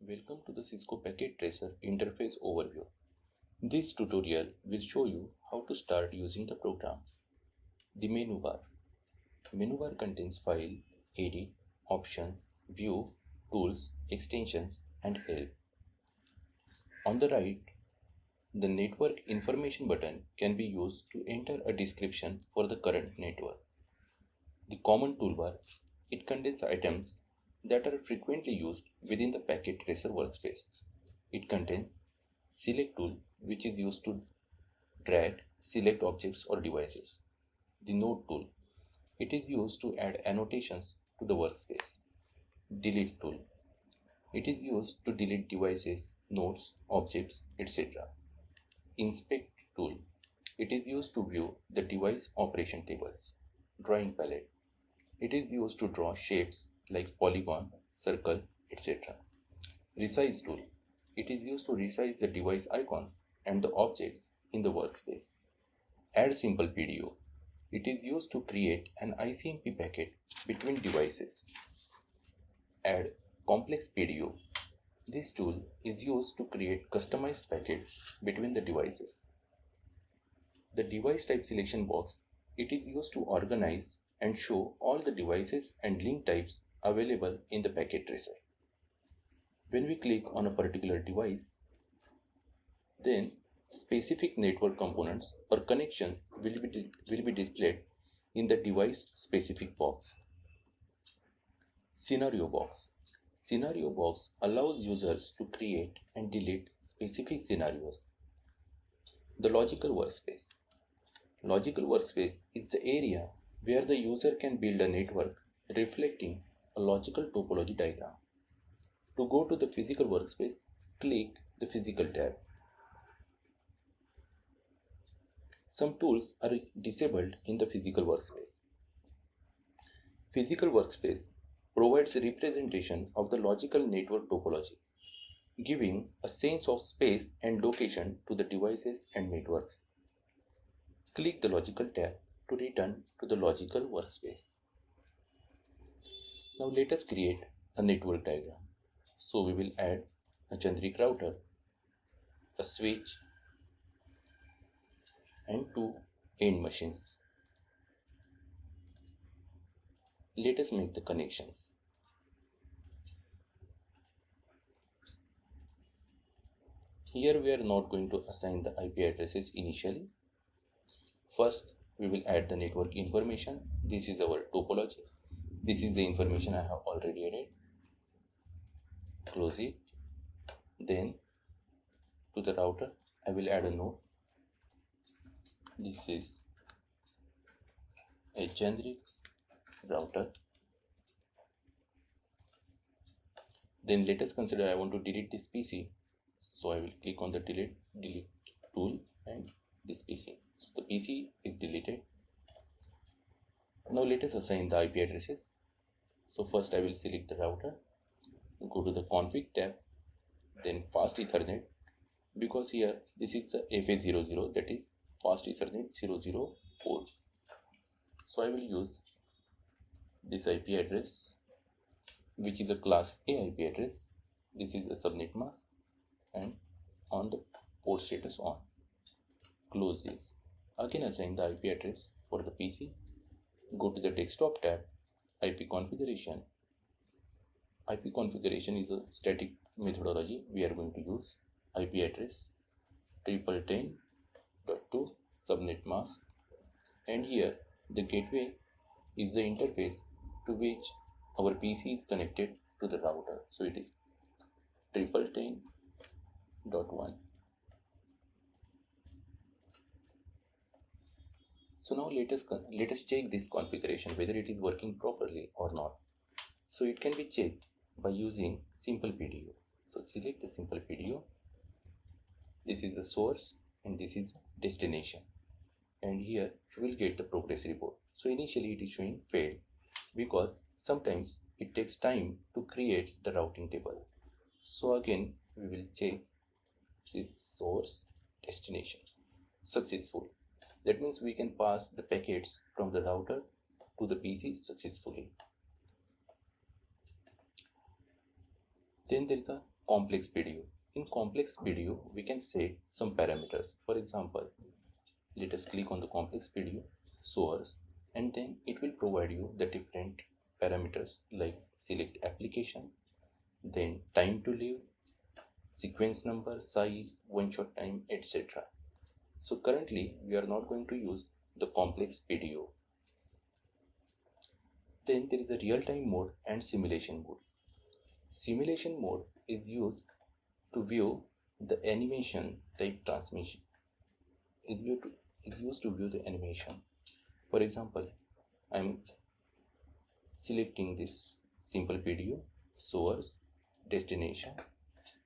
Welcome to the Cisco Packet Tracer interface overview. This tutorial will show you how to start using the program. The menu bar. Menu bar contains File, Edit, Options, View, Tools, Extensions, and Help. On the right, the Network Information button can be used to enter a description for the current network. The Common toolbar. It contains items that are frequently used within the Packet Tracer workspace. It contains Select tool, which is used to drag, select objects or devices. The Note tool. It is used to add annotations to the workspace. Delete tool. It is used to delete devices, notes, objects, etc. Inspect tool. It is used to view the device operation tables. Drawing palette. It is used to draw shapes like polygon, circle, etc. Resize tool. It is used to resize the device icons and the objects in the workspace. Add simple PDO. It is used to create an ICMP packet between devices. Add complex PDO. This tool is used to create customized packets between the devices. The device type selection box. It is used to organize and show all the devices and link types available in the Packet Tracer. When we click on a particular device, then specific network components or connections will be displayed in the device specific box. Scenario box. Scenario box allows users to create and delete specific scenarios. The logical workspace. Logical workspace is the area where the user can build a network reflecting a logical topology diagram. To go to the physical workspace, click the physical tab. Some tools are disabled in the physical workspace. Physical workspace provides a representation of the logical network topology, giving a sense of space and location to the devices and networks. Click the logical tab to return to the logical workspace. Now let us create a network diagram. So we will add a generic router, a switch, and two end machines. Let us make the connections. Here we are not going to assign the IP addresses initially. First, we will add the network information. This is our topology. This is the information I have already added. Close it. Then to the router, I will add a node. This is a generic router. Then let us consider I want to delete this PC. So I will click on the delete tool and this PC. So the PC is deleted. Now let us assign the IP addresses. So first I will select the router, go to the config tab, then fast Ethernet, because here this is the FA00, that is fast Ethernet 00 port. So I will use this IP address, which is a class A IP address. This is a subnet mask and on the port status on. Close this. Again assign the IP address for the PC. Go to the desktop tab, IP configuration. IP configuration is a static methodology we are going to use. IP address 1010.2 subnet mask, and here the gateway is the interface to which our PC is connected to the router. So it is 1010.1. So now let us check this configuration whether it is working properly or not. So it can be checked by using simple PDO. So select the simple PDO. This is the source and this is destination. And here you will get the progress report. So initially it is showing failed because sometimes it takes time to create the routing table. So again we will check source, destination, successful. That means we can pass the packets from the router to the PC successfully. Then there is a complex video. In complex video, we can set some parameters. For example, let us click on the complex video source, and then it will provide you the different parameters like select application, then time to live, sequence number, size, one shot time, etc. So currently we are not going to use the complex video. Then there is a real-time mode and simulation mode. Simulation mode is used to view the animation type transmission. Is used to view the animation. For example, I am selecting this simple video, source, destination,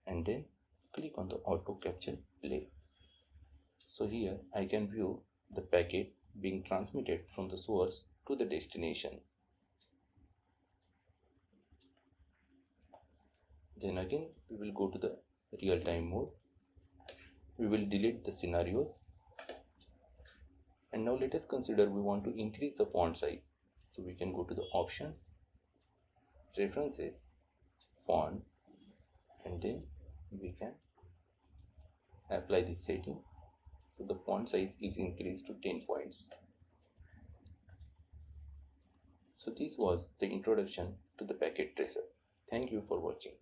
and then click on the auto capture play. So here I can view the packet being transmitted from the source to the destination. Then again we will go to the real-time mode. We will delete the scenarios. And now let us consider we want to increase the font size. So we can go to the options, preferences, font, and then we can apply this setting. So the font size is increased to 10 points. So this was the introduction to the Packet Tracer. Thank you for watching.